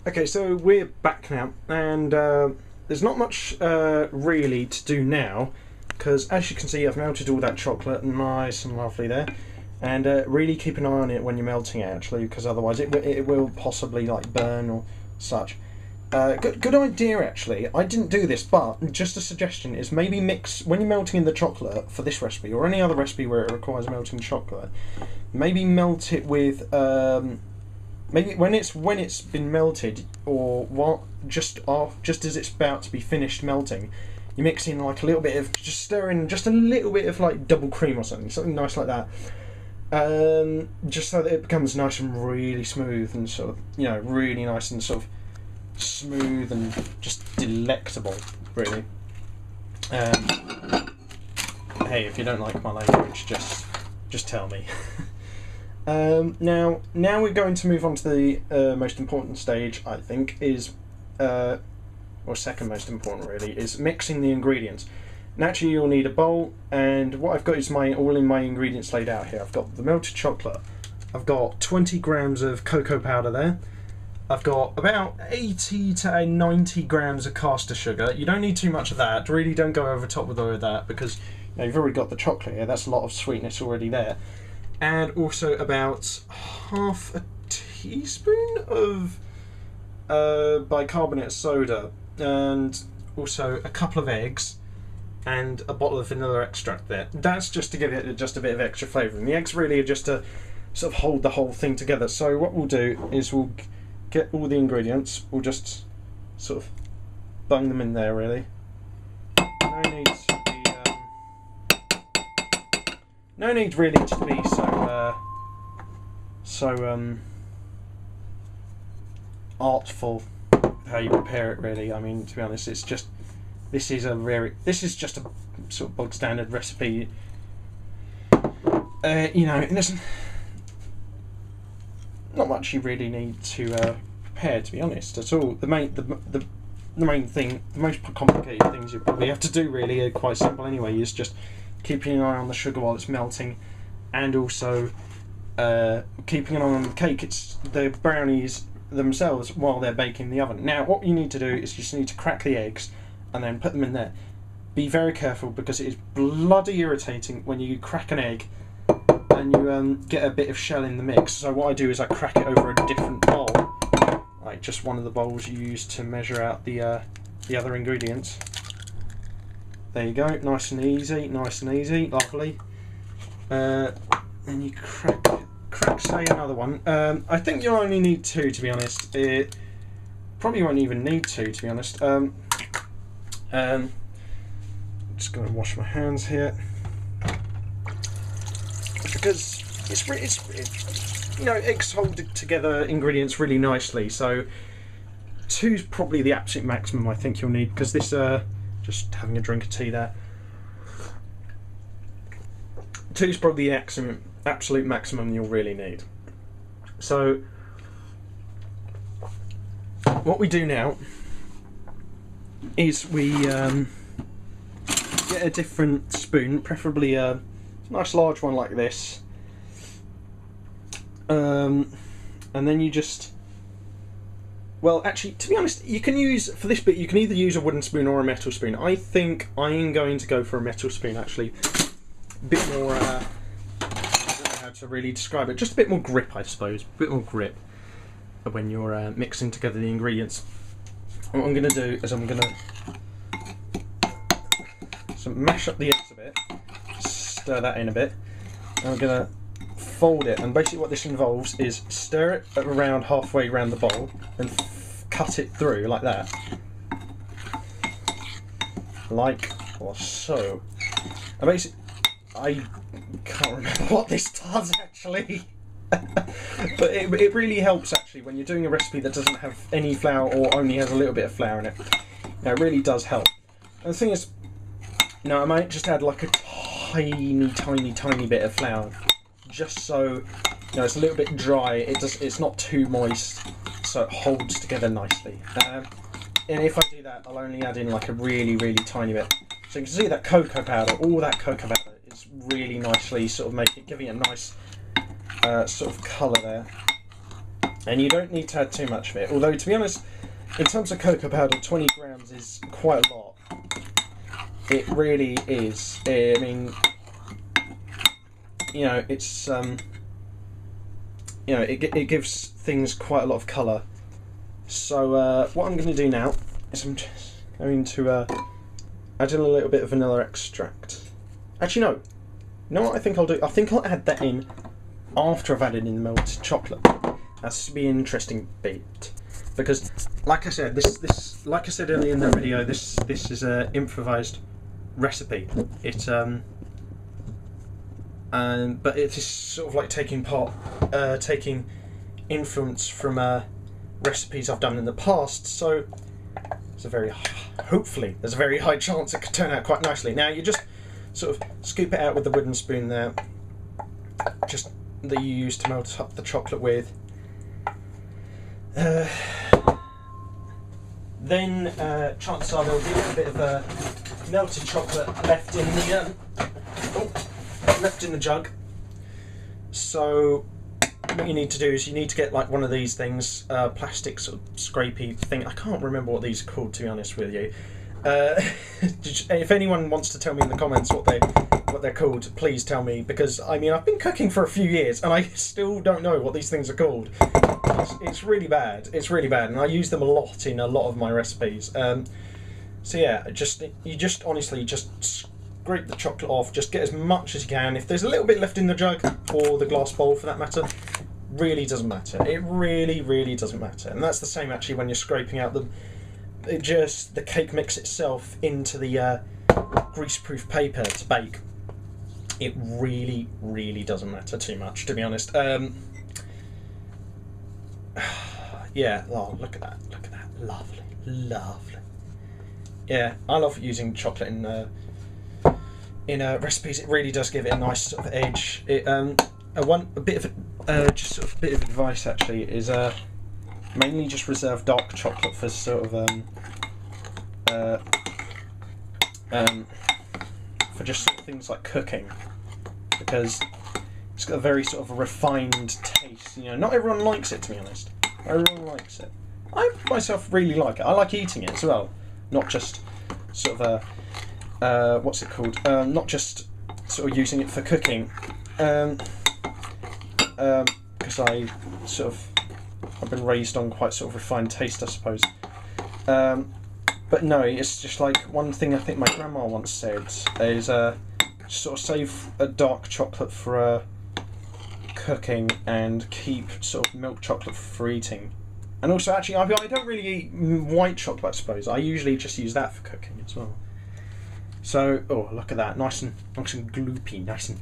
Okay, so we're back now, and there's not much really to do now, because as you can see I've melted all that chocolate nice and lovely there, and really keep an eye on it when you're melting it actually, because otherwise it will possibly like burn or such. Good idea actually. I didn't do this, but just a suggestion is maybe mix, when you're melting in the chocolate for this recipe or any other recipe where it requires melting chocolate, maybe melt it with maybe when it's been melted, or what, just as it's about to be finished melting, you mix in like a little bit of, just stir in just a little bit of like double cream or something nice like that, just so that it becomes nice and really smooth and sort of, you know, really nice and sort of smooth and just delectable, really. Hey, if you don't like my language, just tell me. Now we're going to move on to the most important stage, I think, is, or second most important really, is mixing the ingredients. Naturally you'll need a bowl, and what I've got is all in my ingredients laid out here. I've got the melted chocolate, I've got 20 grams of cocoa powder there, I've got about 80 to 90 grams of caster sugar. You don't need too much of that, really don't go over top with all of that, because you know, you've already got the chocolate here, that's a lot of sweetness already there. And also about half a teaspoon of bicarbonate soda, and also a couple of eggs and a bottle of vanilla extract there. That's just to give it just a bit of extra flavour, and the eggs really are just to sort of hold the whole thing together. So what we'll do is we'll get all the ingredients, we'll just sort of bung them in there really. No need really to be so artful how you prepare it really. I mean, to be honest, it's just, this is just a sort of bog standard recipe. You know, and there's not much you really need to prepare, to be honest, at all. The main thing, the most complicated things you probably have to do really are quite simple anyway, is just keeping an eye on the sugar while it's melting, and also keeping an eye on the cake, it's the brownies themselves while they're baking in the oven. Now what you need to do is you just need to crack the eggs and then put them in there. Be very careful, because it is bloody irritating when you crack an egg and you get a bit of shell in the mix. So what I do is I crack it over a different bowl, like just one of the bowls you use to measure out the other ingredients. There you go, nice and easy, lovely. And you crack, say, another one. I think you'll only need two, to be honest. It probably won't even need two, to be honest. I'm just going to wash my hands here, because it's you know, eggs hold together ingredients really nicely. So two's probably the absolute maximum I think you'll need, because this just having a drink of tea there. Two's probably the absolute maximum you'll really need. So what we do now is we get a different spoon, preferably a nice large one like this, and then you just, well, actually, to be honest, you can use, for this bit, you can either use a wooden spoon or a metal spoon. I think I'm going to go for a metal spoon, actually. A bit more, I don't know how to really describe it, just a bit more grip, I suppose. A bit more grip when you're mixing together the ingredients. What I'm going to do is I'm going to mash up the eggs a bit, stir that in a bit, and I'm going to fold it, and basically what this involves is stir it around halfway around the bowl and cut it through like that, like or so. And basically, I can't remember what this does actually, but it really helps actually when you're doing a recipe that doesn't have any flour or only has a little bit of flour in it. Now, it really does help. And the thing is, now I might just add like a tiny bit of flour, just so, you know, it's a little bit dry. It's not too moist, so it holds together nicely. And if I do that, I'll only add in like a really tiny bit. So you can see that cocoa powder, all that cocoa powder is really nicely sort of giving it a nice sort of colour there. And you don't need to add too much of it. Although, to be honest, in terms of cocoa powder, 20 grams is quite a lot. It really is. I mean, you know, it's you know, it gives things quite a lot of colour. So what I'm going to do now is I'm just going to add in a little bit of vanilla extract. Actually, no. You know what I think I'll do? I think I'll add that in after I've added in the melted chocolate. That's to be an interesting bit, because, like I said, like I said earlier in the video, this is an improvised recipe. It's but it is sort of like taking influence from recipes I've done in the past. So hopefully there's a very high chance it could turn out quite nicely. Now you just sort of scoop it out with the wooden spoon there, just that you use to melt up the chocolate with. Then chances are there'll be a little bit of melted chocolate left in the jug. So what you need to do is you need to get like one of these things, plastic sort of scrapey thing. I can't remember what these are called, to be honest with you. If anyone wants to tell me in the comments what they're called, please tell me, because I mean I've been cooking for a few years and I still don't know what these things are called. It's really bad. It's really bad, and I use them a lot in a lot of my recipes. So yeah, you just honestly just scrape the chocolate off. Just get as much as you can. If there's a little bit left in the jug or the glass bowl, for that matter, really doesn't matter. It really doesn't matter. And that's the same actually when you're scraping out the cake mix itself into the greaseproof paper to bake. It really doesn't matter too much, to be honest. Yeah, oh, look at that, lovely. Yeah, I love using chocolate in recipes. It really does give it a nice sort of edge. A bit of advice actually is mainly just reserve dark chocolate for sort of for just sort of things like cooking, because it's got a very sort of refined taste. You know, not everyone likes it, to be honest. Everyone likes it. I myself really like it. I like eating it as well, not just sort of what's it called? Not just sort of using it for cooking, because I've been raised on quite sort of refined taste, I suppose. But no, it's just like one thing I think my grandma once said is sort of save a dark chocolate for cooking and keep sort of milk chocolate for eating. And also, actually, I don't really eat white chocolate, I suppose. I usually just use that for cooking as well. So, oh, look at that, nice and gloopy, nice and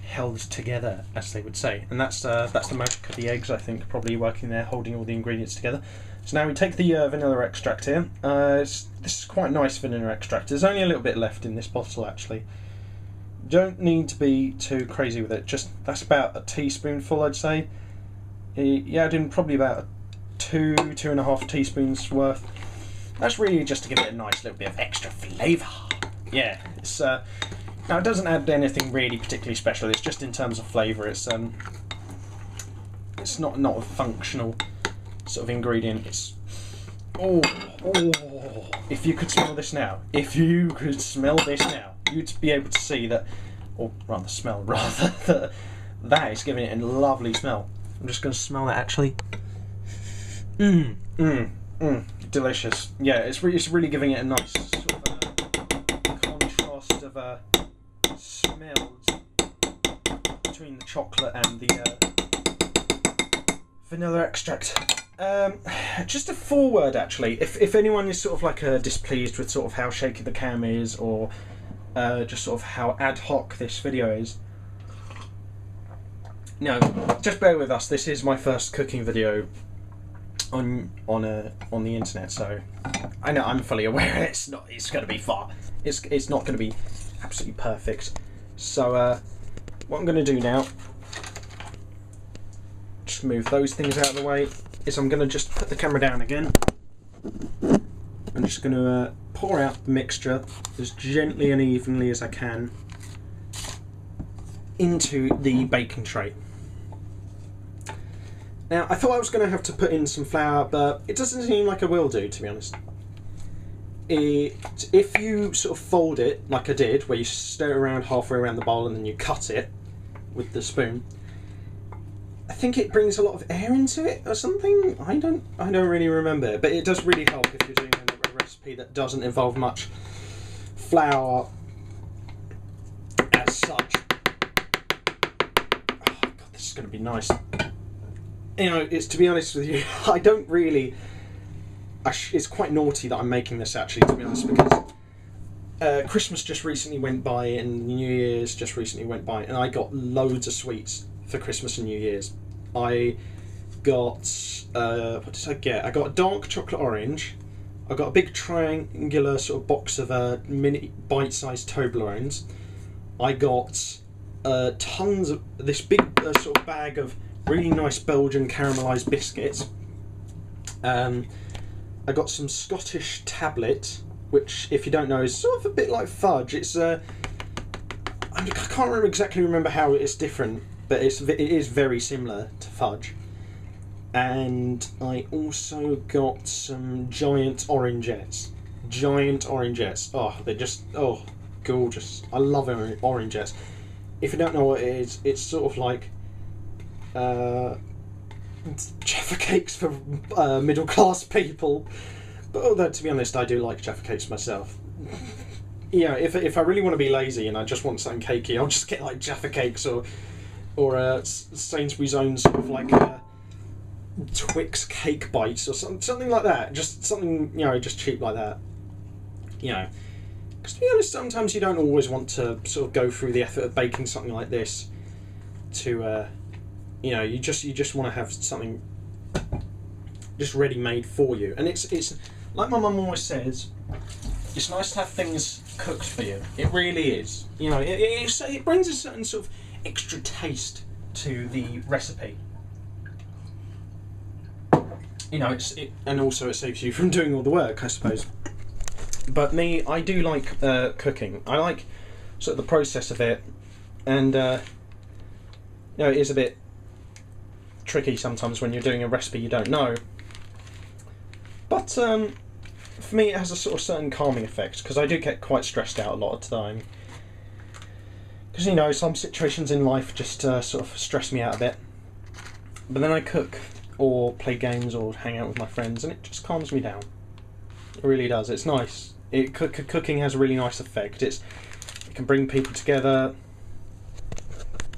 held together, as they would say. And that's the magic of the eggs, I think, probably working there, holding all the ingredients together. So now we take the vanilla extract here. This is quite nice vanilla extract. There's only a little bit left in this bottle, actually. Don't need to be too crazy with it. Just that's about a teaspoonful, I'd say. You add in probably about 2.5 teaspoons worth. That's really just to give it a nice little bit of extra flavour. Yeah, it's now it doesn't add anything really particularly special. It's just in terms of flavour. It's not a functional sort of ingredient. It's oh, if you could smell this now, you'd be able to see that, or rather smell, that is giving it a lovely smell. I'm just going to smell that actually. Delicious. Yeah, it's really giving it a nice sort of contrast of smells between the chocolate and the vanilla extract. Just a foreword actually, if anyone is sort of like displeased with sort of how shaky the cam is, or just sort of how ad hoc this video is, no, just bear with us. This is my first cooking video on the internet, so I know I'm fully aware it's going to be it's not going to be absolutely perfect. So what I'm going to do now, just move those things out of the way, is I'm going to just put the camera down again. I'm just going to pour out the mixture as gently and evenly as I can into the baking tray. Now, I thought I was going to have to put in some flour, but it doesn't seem like I will do, to be honest. If you sort of fold it, like I did, where you stir it around halfway around the bowl and then you cut it with the spoon, I think it brings a lot of air into it or something. I don't really remember, but it does really help if you're doing a recipe that doesn't involve much flour as such. Oh God, this is going to be nice. You know, it's, to be honest with you, I don't really. It's quite naughty that I'm making this, actually, to be honest, because Christmas just recently went by and New Year's just recently went by, and I got loads of sweets for Christmas and New Year's. I got what did I get? I got a dark chocolate orange. I got a big triangular sort of box of mini bite-sized Toblerones. I got tons of this big sort of bag of really nice Belgian caramelised biscuits. I got some Scottish tablet, which, if you don't know, is sort of a bit like fudge. It's I can't exactly remember how it's different, but it is very similar to fudge. And I also got some giant orangettes. Oh, they're just gorgeous. I love orangettes. If you don't know what it is, it's sort of like Jaffa cakes for middle class people. But although, to be honest, I do like Jaffa cakes myself. You know, if I really want to be lazy and I just want something cakey, I'll just get like Jaffa cakes or Sainsbury's own sort of like Twix cake bites or something like that. Just something, you know, just cheap like that. You know, because to be honest, sometimes you don't always want to sort of go through the effort of baking something like this to you know, you just want to have something just ready made for you. And it's like my mum always says, it's nice to have things cooked for you. It really is. You know, it brings a certain sort of extra taste to the recipe. You know, and also it saves you from doing all the work, I suppose. But me, I do like cooking. I like sort of the process of it, and you know, it is a bit tricky sometimes when you're doing a recipe you don't know. But for me, it has a sort of certain calming effect, because I do get quite stressed out a lot of the time. Because, you know, some situations in life just sort of stress me out a bit. But then I cook, or play games, or hang out with my friends, and it just calms me down. It really does. It's nice. Cooking has a really nice effect. It can bring people together,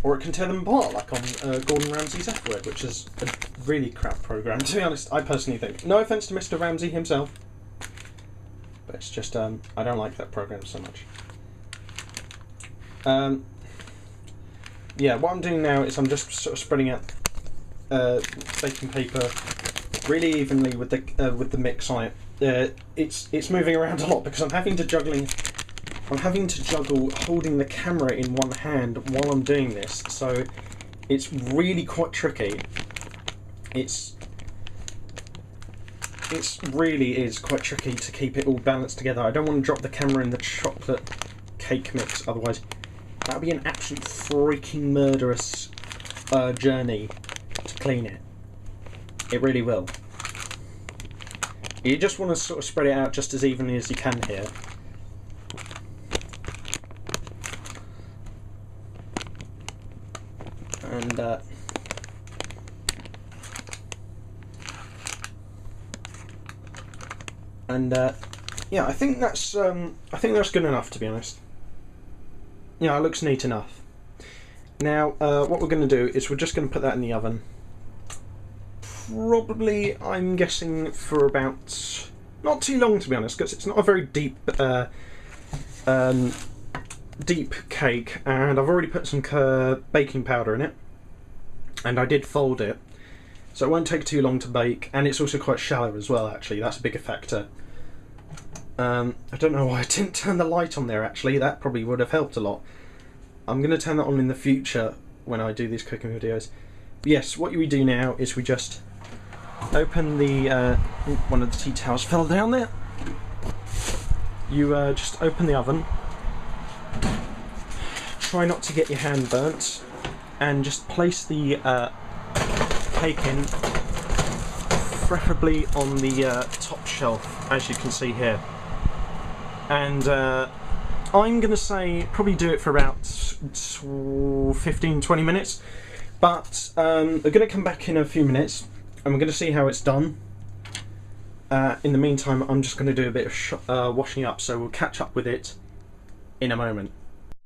or it can tear them apart, like on Gordon Ramsay's F Word, which is a really crap programme, to be honest, I personally think. No offence to Mr. Ramsay himself, but it's just, I don't like that programme so much. Yeah, what I'm doing now is I'm just sort of spreading out baking paper really evenly with the mix on it. It's moving around a lot because I'm having to juggle holding the camera in one hand while I'm doing this, so it's really quite tricky. It really is quite tricky to keep it all balanced together. I don't want to drop the camera in the chocolate cake mix, otherwise that would be an absolute freaking murderous journey to clean it. It really will. You just want to sort of spread it out just as evenly as you can here. And yeah, I think that's good enough, to be honest. Yeah, it looks neat enough. Now, what we're going to do is we're just going to put that in the oven. Probably, I'm guessing, for about not too long, to be honest, because it's not a very deep deep cake, and I've already put some baking powder in it, and I did fold it, so it won't take too long to bake, and it's also quite shallow as well, actually. That's a bigger factor. I don't know why I didn't turn the light on there, actually. That probably would have helped a lot. I'm going to turn that on in the future when I do these cooking videos. But yes, what we do now is we just open the one of the tea towels fell down there. You just open the oven, try not to get your hand burnt, and just place the taken, preferably on the top shelf, as you can see here. And I'm going to say probably do it for about 15-20 minutes, but we're going to come back in a few minutes and we're going to see how it's done. In the meantime, I'm just going to do a bit of washing up, so we'll catch up with it in a moment.